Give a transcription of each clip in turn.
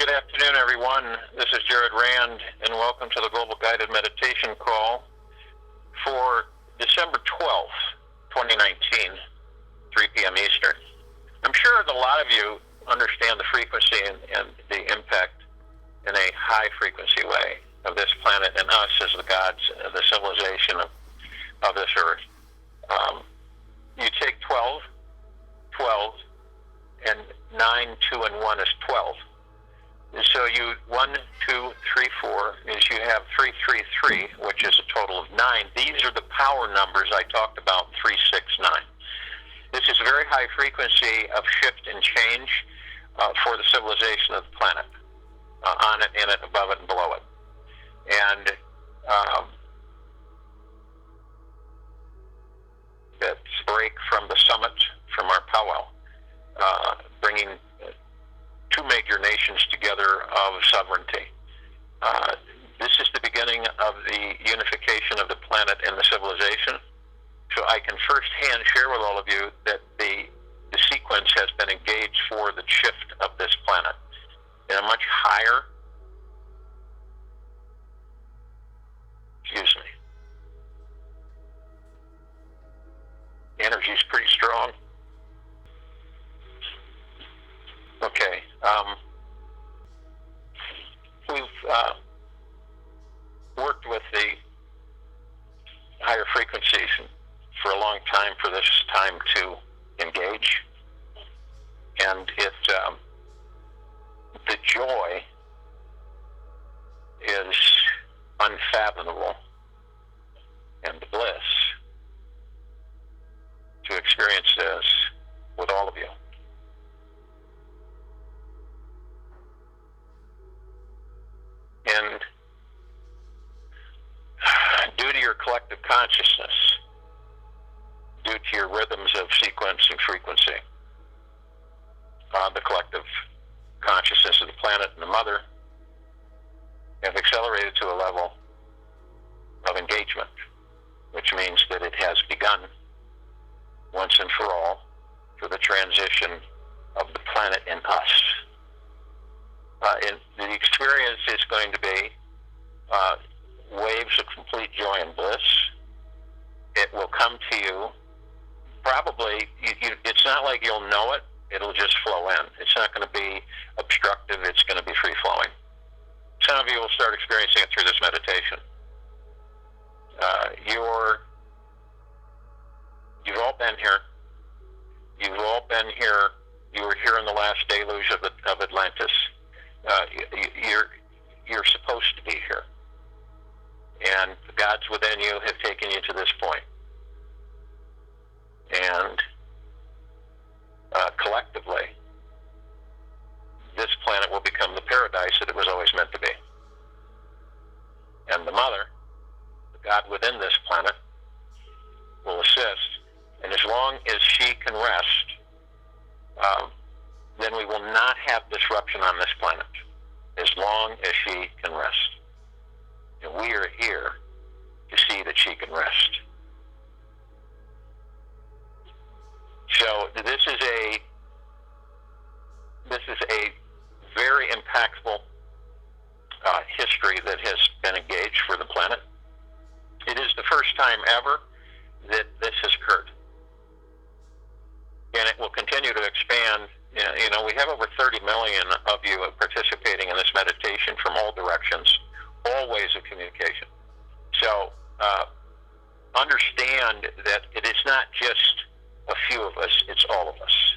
Good afternoon, everyone. This is Jared Rand, and welcome to the Global Guided Meditation Call for December 12th, 2019, 3 p.m. Eastern. I'm sure that a lot of you understand the frequency and the impact in a high-frequency way of this planet and us as the gods, the civilization of this earth. You take 12, and 9, 2, and 1 is 12. So you 1, 2, 3, 4 is you have 3, 3, 3, which is a total of 9. These are the power numbers I talked about, 3, 6, 9. This is a very high frequency of shift and change for the civilization of the planet, on it, in it, above it, and below it. And that's break from the summit, from our powwow, bringing two major nations together of sovereignty. This is the beginning of the unification of the planet and the civilization. So I can firsthand share with all of you that the sequence has been engaged for the shift of this planet in a much higher, the energy is pretty strong. Okay. We've worked with the higher frequencies for a long time for this time to engage. And the joy is unfathomable, and the bliss to experience this with all of you. And due to your collective consciousness, due to your rhythms of sequence and frequency, the collective consciousness of the planet and the mother have accelerated to a level of engagement, which means that it has begun once and for all for the transition of the planet and us. And the experience is going to be waves of complete joy and bliss. It will come to you. Probably, it's not like you'll know it. It'll just flow in. It's not going to be obstructive. It's going to be free-flowing. Some of you will start experiencing it through this meditation. You've all been here. You've all been here. You were here in the last deluge of Atlantis. You're supposed to be here. And the gods within you have taken you to this point. And collectively, this planet will become the paradise that it was always meant to be. And the mother, the God within this planet, will assist. And as long as she can rest, then we will not have disruption on this planet. As long as she can rest. And we are here to see that she can rest. So this is a very impactful history that has been engaged for the planet. It is the first time ever that this has occurred. And it will continue to expand. You know, we have over 30 million of you participating in this meditation from all directions, all ways of communication. So understand that it is not just a few of us, it's all of us.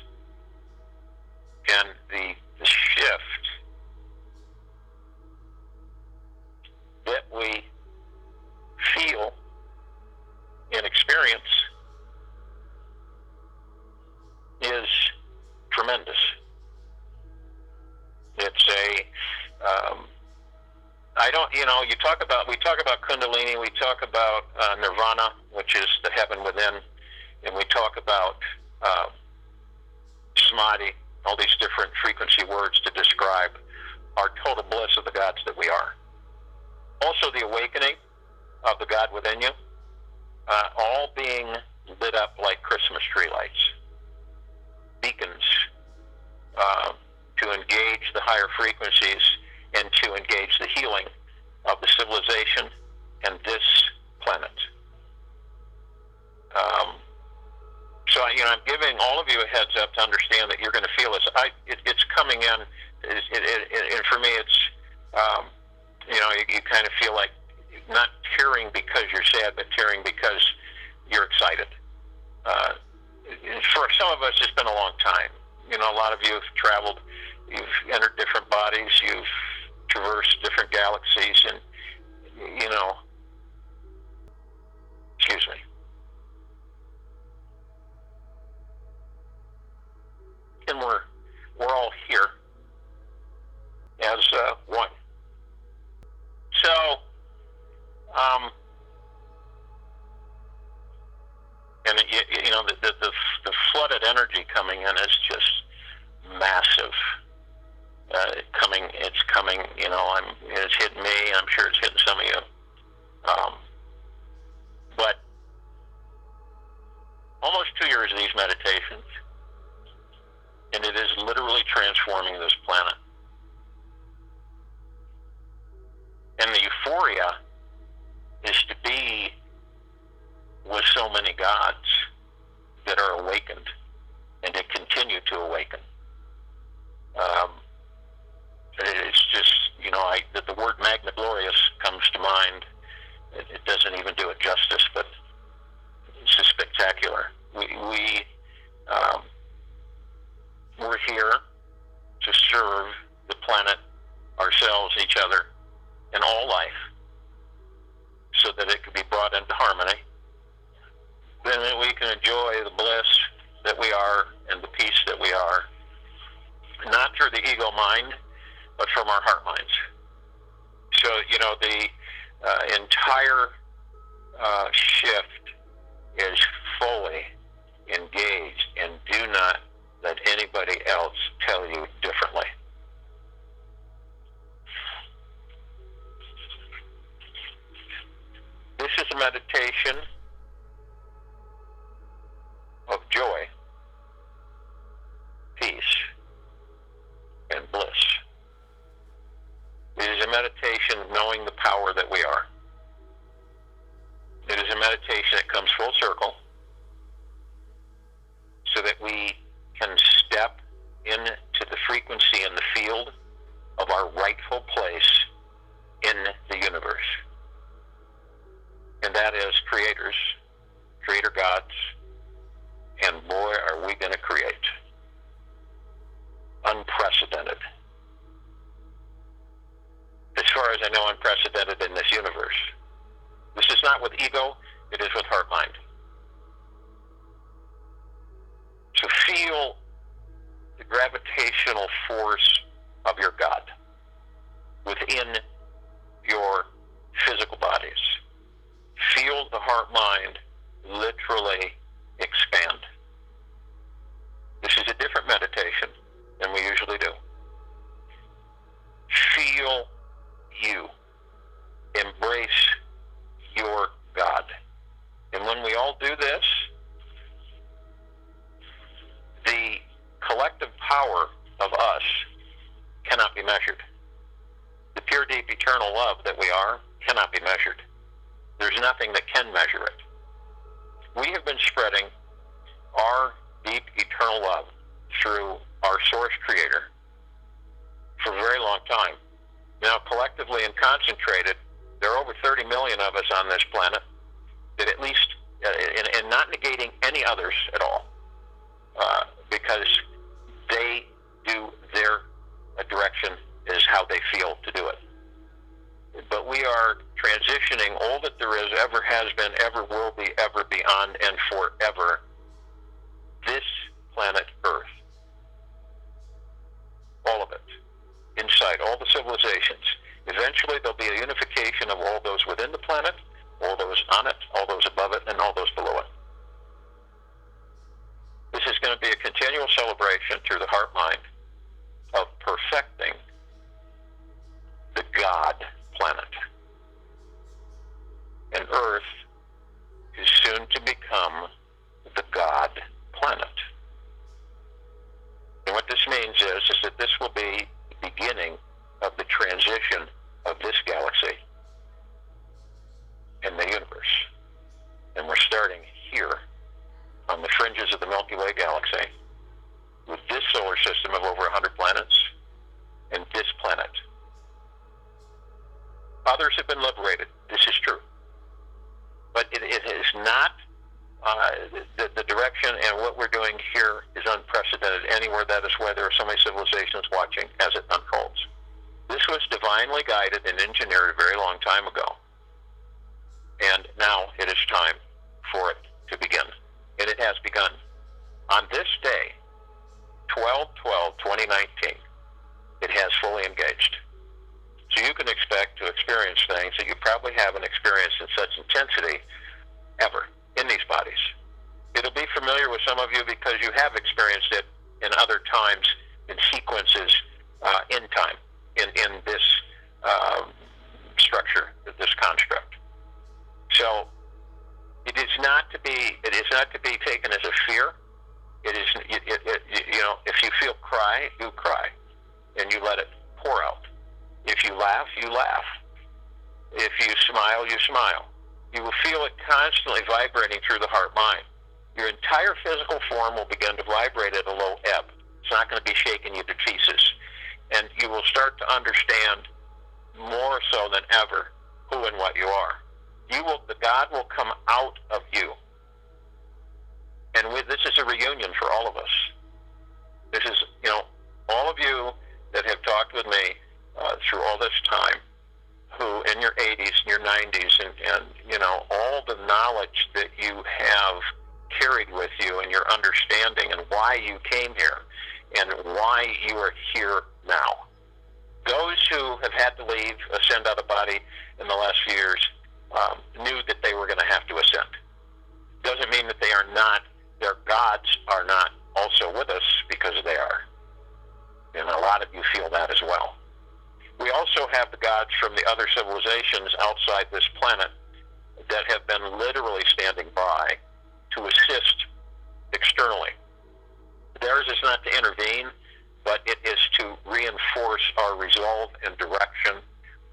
And the shift that we feel and experience is tremendous. It's we talk about Kundalini, we talk about Nirvana, which is the heaven within, and we talk about Samadhi, all these different frequency words to describe our total bliss of the gods that we are. Also the awakening of the God within you, all being lit up like Christmas tree lights, beacons to engage the higher frequency frequencies and to engage the healing of the civilization and this planet. So, I'm giving all of you a heads up to understand that you're going to feel this. It's coming in, and for me, it's, you kind of feel like not tearing because you're sad, but tearing because you're excited. For some of us, it's been a long time. A lot of you have traveled, you've entered different bodies, you've traversed different galaxies, and, excuse me. And we're all here as one. So, and the flooded energy coming in is just massive. It's coming. It's hitting me. I'm sure it's hitting some of you. But almost 2 years of these meditations, and it is literally transforming this planet. And the euphoria is to be with so many gods that are awakened and to continue to awaken. It's just, the word magna glorious comes to mind. It doesn't even do it justice, but it's just spectacular. We're here to serve the planet, ourselves, each other, and all life, so that it can be brought into harmony. Then we can enjoy the bliss that we are and the peace that we are, not through the ego mind, but from our heart minds. So, the entire shift is fully engaged, and do not let anybody else tell you differently. This is a meditation of joy, peace, and bliss. It is a meditation of knowing the power that we are. It is a meditation that comes full circle so that we can step into the frequency and the field of our rightful place in the universe. And that is creators, creator gods, and boy, are we going to create. Unprecedented. As far as I know, unprecedented in this universe. This is not with ego, it is with heart mind. So feel the gravitational force of your God within your physical bodies. Feel the heart mind literally expand. This is a different meditation than we usually do. Feel you. Embrace your God. And when we all do this, the collective power of us cannot be measured. The pure, deep, eternal love that we are cannot be measured. There's nothing that can measure it. We have been spreading our deep, eternal love through our source creator for a very long time. Now, collectively and concentrated, there are over 30 million of us on this planet that at least, and not negating any others at all, because they do their direction is how they feel to do it. But we are transitioning all that there is, ever has been, ever will be, ever beyond, and forever, this planet Earth. All of it. Inside all the civilizations. Eventually there'll be a unification of all those within the planet, all those on it, all those above it, and all those below it. This is going to be a continual celebration through the heart mind of perfecting the God planet. And Earth is soon to become the God planet. is not the direction, and what we're doing here is unprecedented anywhere. That is why there are so many civilizations watching as it unfolds. This was divinely guided and engineered a very long time ago. And now it is time for it to begin. And it has begun. On this day, 12/12/2019, it has fully engaged. So you can expect to experience things that you probably haven't experienced in such intensity ever in these bodies. It'll be familiar with some of you because you have experienced it in other times, in sequences, in time, in this structure, this construct. So it is not to be taken as a fear. It is, if you feel cry, you cry, and you let it pour out. If you laugh, you laugh. If you smile, you smile. You will feel it constantly vibrating through the heart-mind. Your entire physical form will begin to vibrate at a low ebb. It's not going to be shaking you to pieces. And you will start to understand more so than ever who and what you are. The God will come out of you. And this is a reunion for all of us. This is, all of you that have talked with me through all this time, who in your 80s and your 90s and all the knowledge that you have carried with you and your understanding and why you came here and why you are here now. Those who have had to leave, ascend out of body in the last few years, knew that they were going to have to ascend. Doesn't mean that their gods are not also with us, because they are. And a lot of you feel that as well. We also have the gods from the other civilizations outside this planet that have been literally standing by to assist externally. Theirs is not to intervene, but it is to reinforce our resolve and direction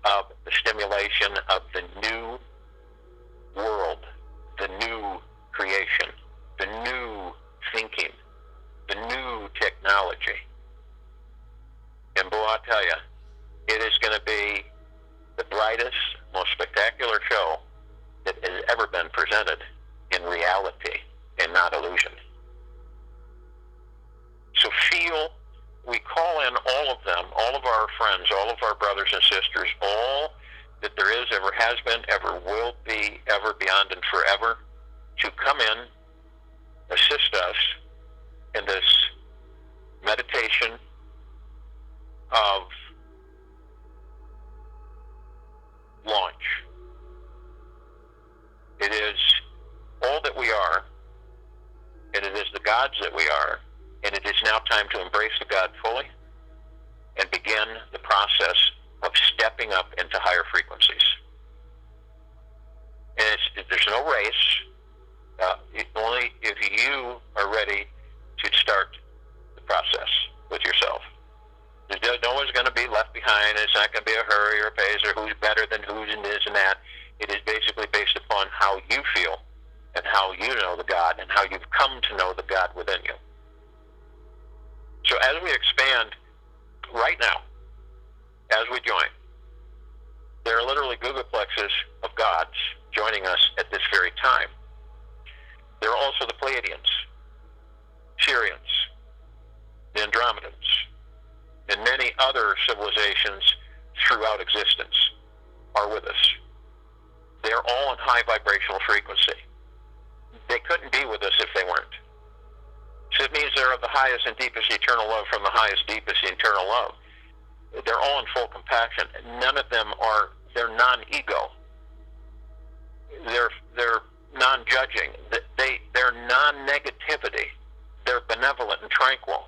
of the stimulation of the new world, the new creation, the new thinking, the new technology. And boy, I'll tell you, it is going to be the brightest, most spectacular show that has ever been presented in reality and not illusion. So we call in all of them, all of our friends, all of our brothers and sisters, all that there is, ever has been, ever will be, ever, beyond, and forever, to come in, assist us in this meditation of launch. It is all that we are, and it is the gods that we are, and it is now time to embrace the God fully and begin the process of stepping up into higher frequencies. And there's no race, only if you are ready to start the process with yourself. No one's going to be left behind. It's not going to be a hurry or a pace or who's better than who's in this and that. It is basically based upon how you feel and how you know the God and how you've come to know the God within you. So as we expand right now, as we join, there are literally googolplexes of gods joining us at this very time. There are also the Pleiadians, Syrians, the Andromedans, and many other civilizations throughout existence are with us. They're all in high vibrational frequency. They couldn't be with us if they weren't. So it means they're of the highest and deepest eternal love from the highest, deepest eternal love. They're all in full compassion. None of them they're non-ego. They're non-judging. They're non-negativity. They're benevolent and tranquil.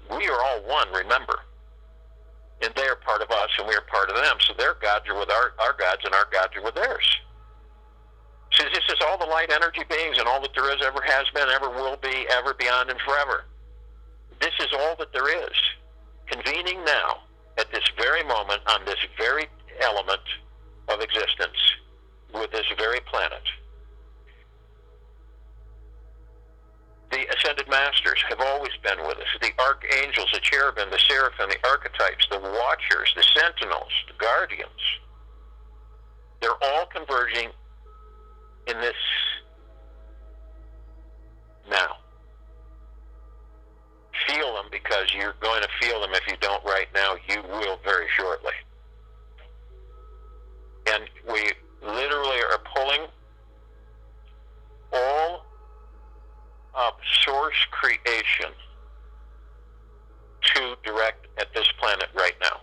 We are all one, remember. And they are part of us, and we are part of them. So their gods are with our gods, and our gods are with theirs. So this is all the light energy beings and all that there is, ever has been, ever will be, ever, beyond, and forever. This is all that there is. Convening now, at this very moment, on this very element of existence, with this very planet. The Ascended Masters have always been with us. The Archangels, the Cherubim, the Seraphim, the Archetypes, the Watchers, the Sentinels, the Guardians. They're all converging in this because you're going to feel them. If you don't right now, you will very shortly. And we literally are pulling all of source creation to direct at this planet right now.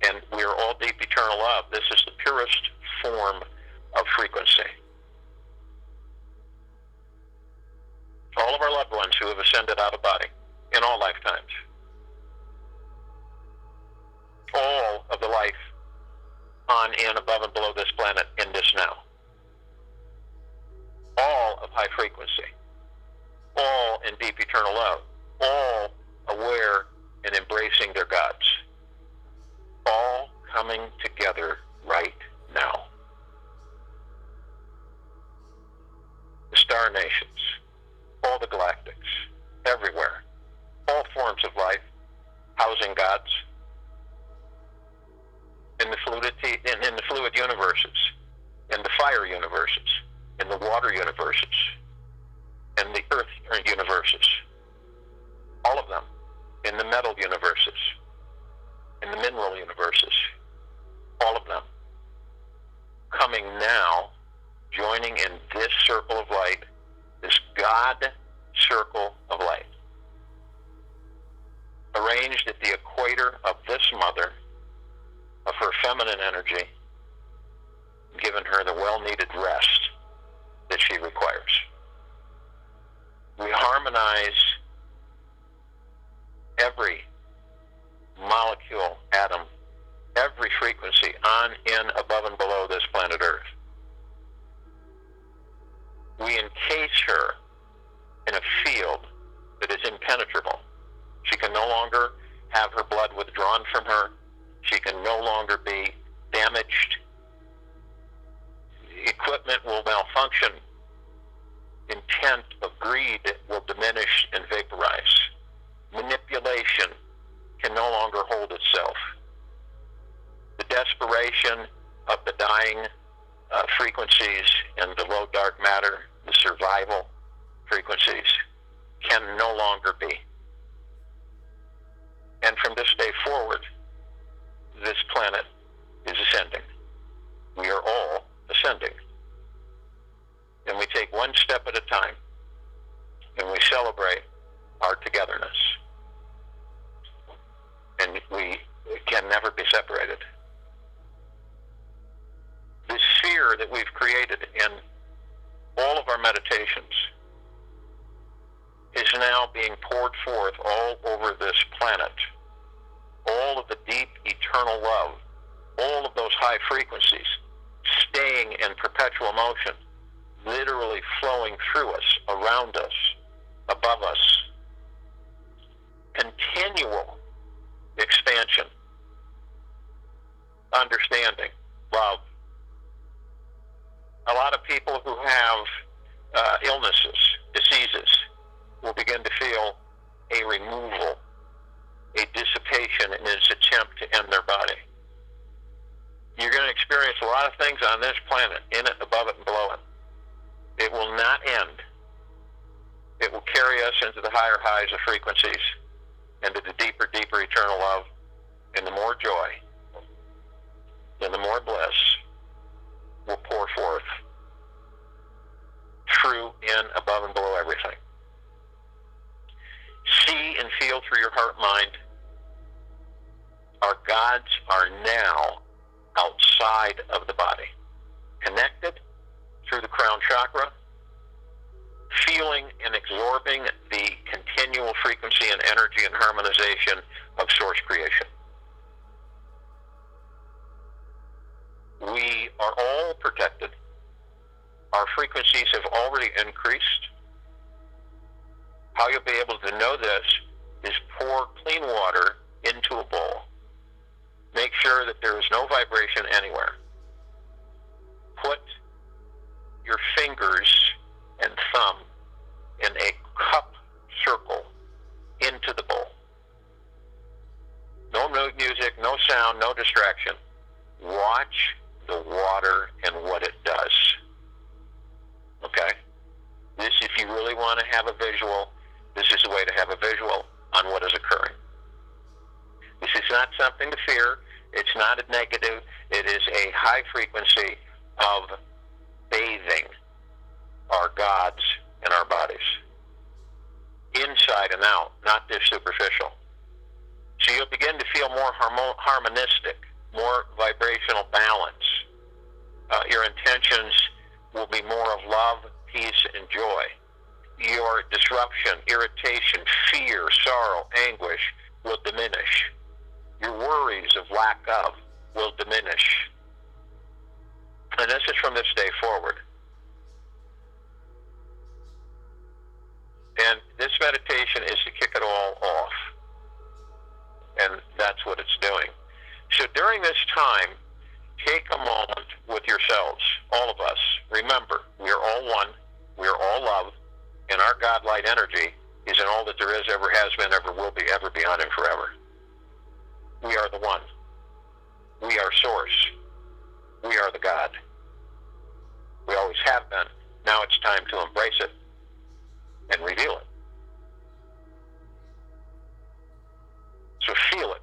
And we are all deep eternal love. This is the purest form of frequency. All of our loved ones who have ascended out of body in all lifetimes. All of the life on, in, above, and below this planet in this now. All of high frequency. All in deep eternal love. All aware and embracing their gods. All coming together right now. The star nations, all the galactics, everywhere, all forms of life, housing gods, in the fluidity, in the fluid universes, in the fire universes, in the water universes, in the earth universes, all of them, in the metal universes, in the mineral universes, all of them, coming now, joining in this circle of light, this God circle of light, arranged at the equator of this mother, of her feminine energy, giving her the well-needed rest that she requires. We harmonize every molecule, atom, every frequency on, in, above, and below this planet Earth. We encase her in a field that is impenetrable. She can no longer have her blood withdrawn from her. She can no longer be damaged. Equipment will malfunction. Intent of greed will diminish and vaporize. Manipulation can no longer hold itself. The desperation of the dying frequencies and the low dark matter, the survival frequencies, can no longer be. And from this day forward, this planet is ascending. We are all ascending. And we take one step at a time, and we celebrate our togetherness. And we can never be separated. The sphere that we've created in all of our meditations is now being poured forth all over this planet. All of the deep eternal love, all of those high frequencies, staying in perpetual motion, literally flowing through us, around us, above us. Continual expansion, understanding, love. A lot of people who have illnesses, diseases, will begin to feel a removal, a dissipation in its attempt to end their body. You're going to experience a lot of things on this planet, in it, above it, and below it. It will not end. It will carry us into the higher highs of frequencies, into the deeper, deeper eternal love, and the more joy, and the more bliss will pour forth through, in, above, and below everything. See and feel through your heart mind. Our gods are now outside of the body, connected through the crown chakra, feeling and absorbing the continual frequency and energy and harmonization of source creation. We are all protected. Our frequencies have already increased. How you'll be able to know this is pour clean water into a bowl. Make sure that there is no vibration anywhere. Put your fingers and thumb in a cup circle into the bowl. No music, no sound, no distraction. Watch the water and what it does. Okay? This, if you really want to have a visual, this is the way to gods in our bodies, inside and out, not just superficial. So you'll begin to feel more harmonistic, more vibrational balance. Your intentions will be more of love, peace, and joy. Your disruption, irritation, fear, sorrow, anguish will diminish. Your worries of lack of will diminish. And this is from this day forward. And this meditation is to kick it all off. And that's what it's doing. So during this time, take a moment with yourselves, all of us. Remember, we are all one, we are all love, and our God-light energy is in all that there is, ever has been, ever will be, ever beyond, and forever. We are the one. We are source. We are the God. We always have been. Now it's time to embrace it and reveal it. So feel it.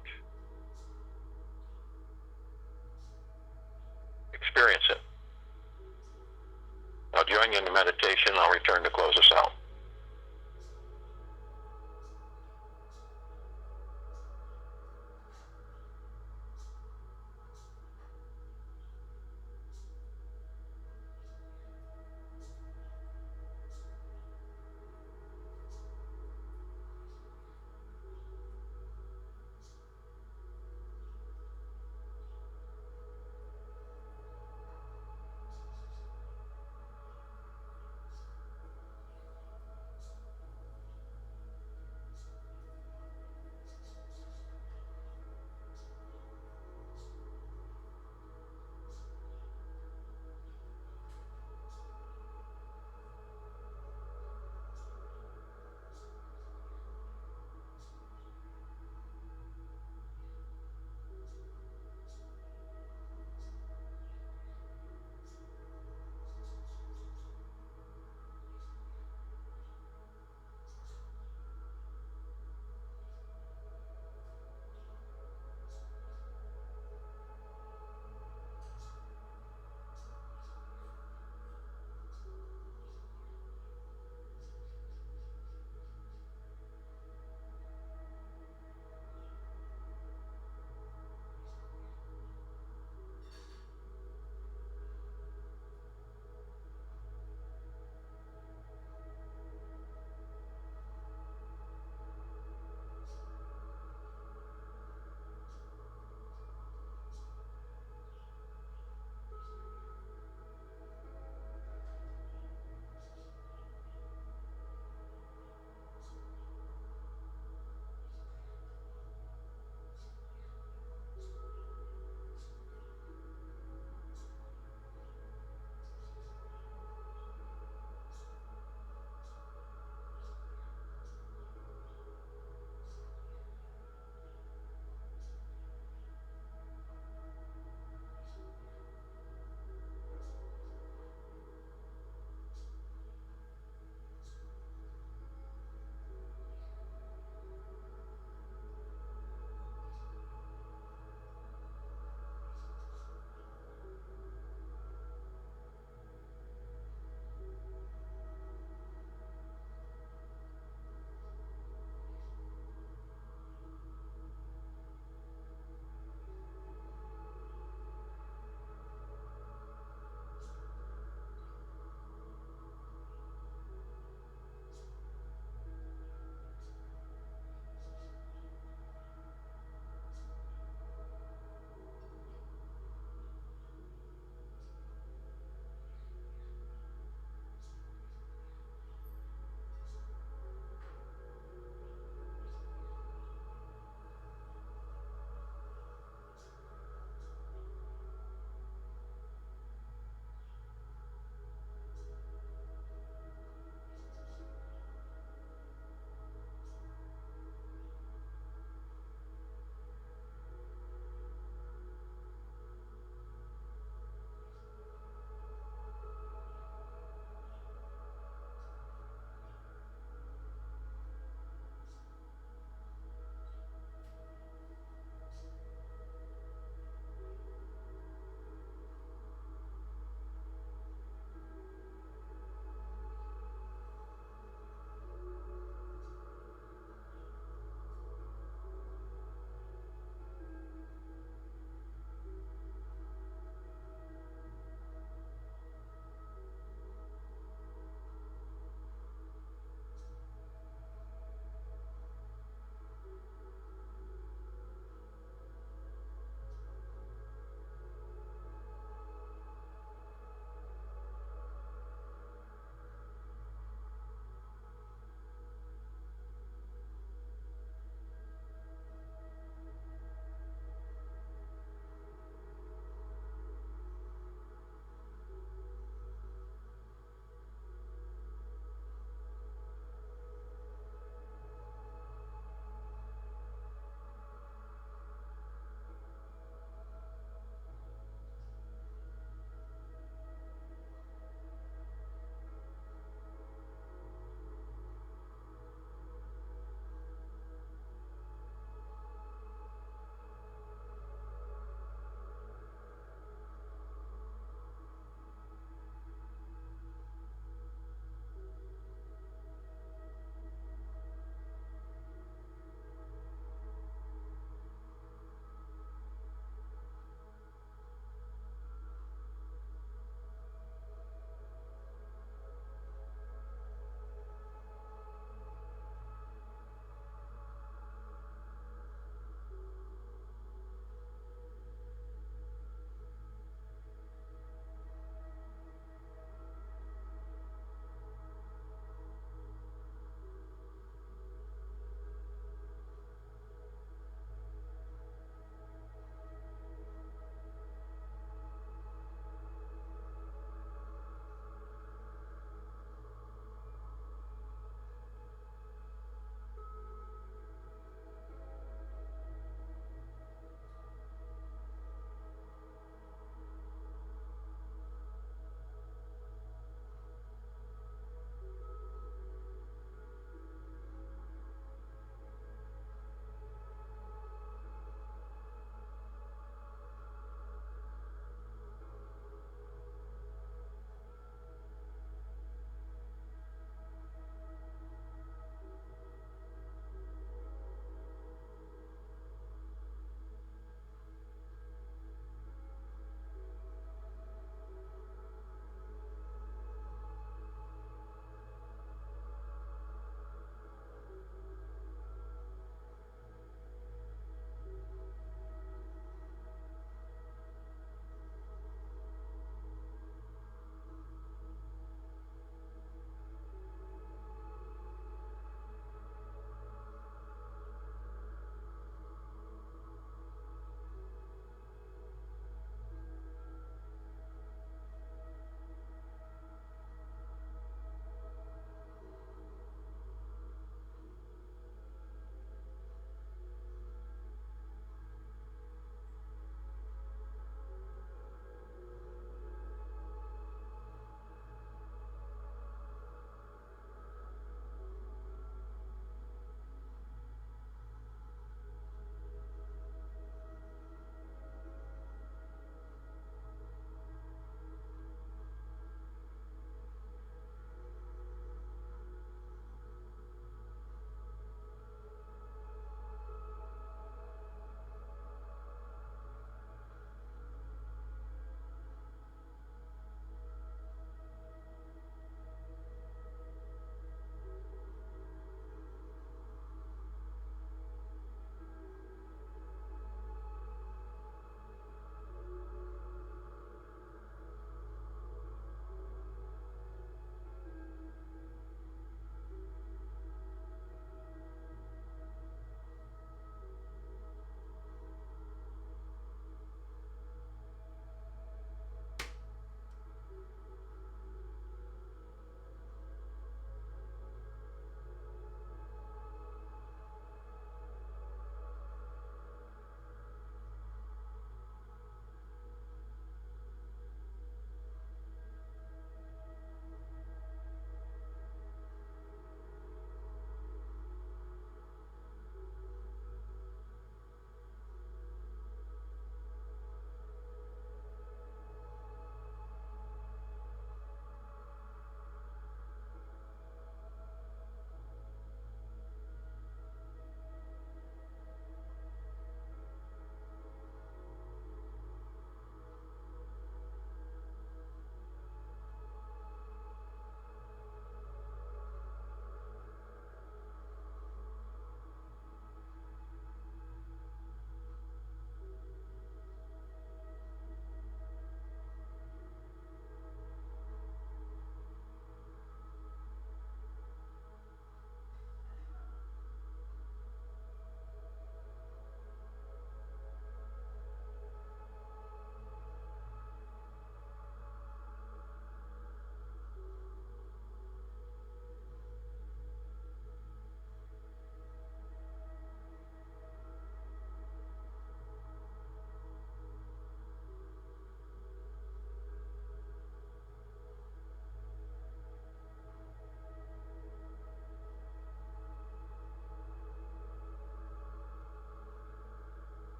Experience it. I'll join you in the meditation. I'll return to close us out.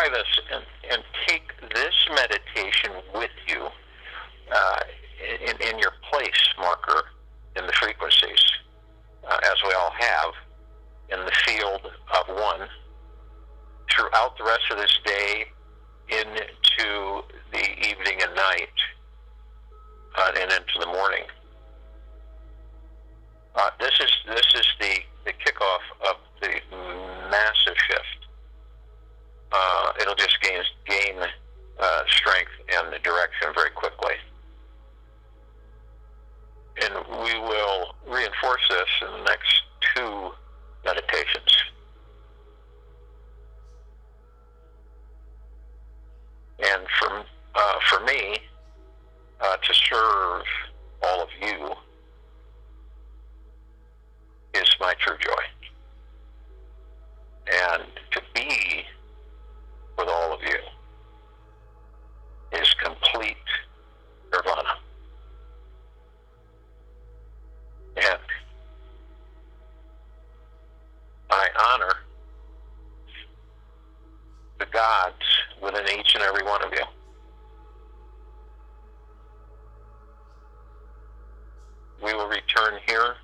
try this and take this meditation with you in your place marker in the frequencies, as we all have, in the field of one, throughout the rest of this day into the evening and night, and into the morning. This is the kickoff of the massive shift. It'll just gain strength and direction very quickly. And we will reinforce this in the next 2 meditations. And for me, to serve all of you is my true joy. And to be with all of you is complete nirvana. And I honor the gods within each and every one of you. We will return here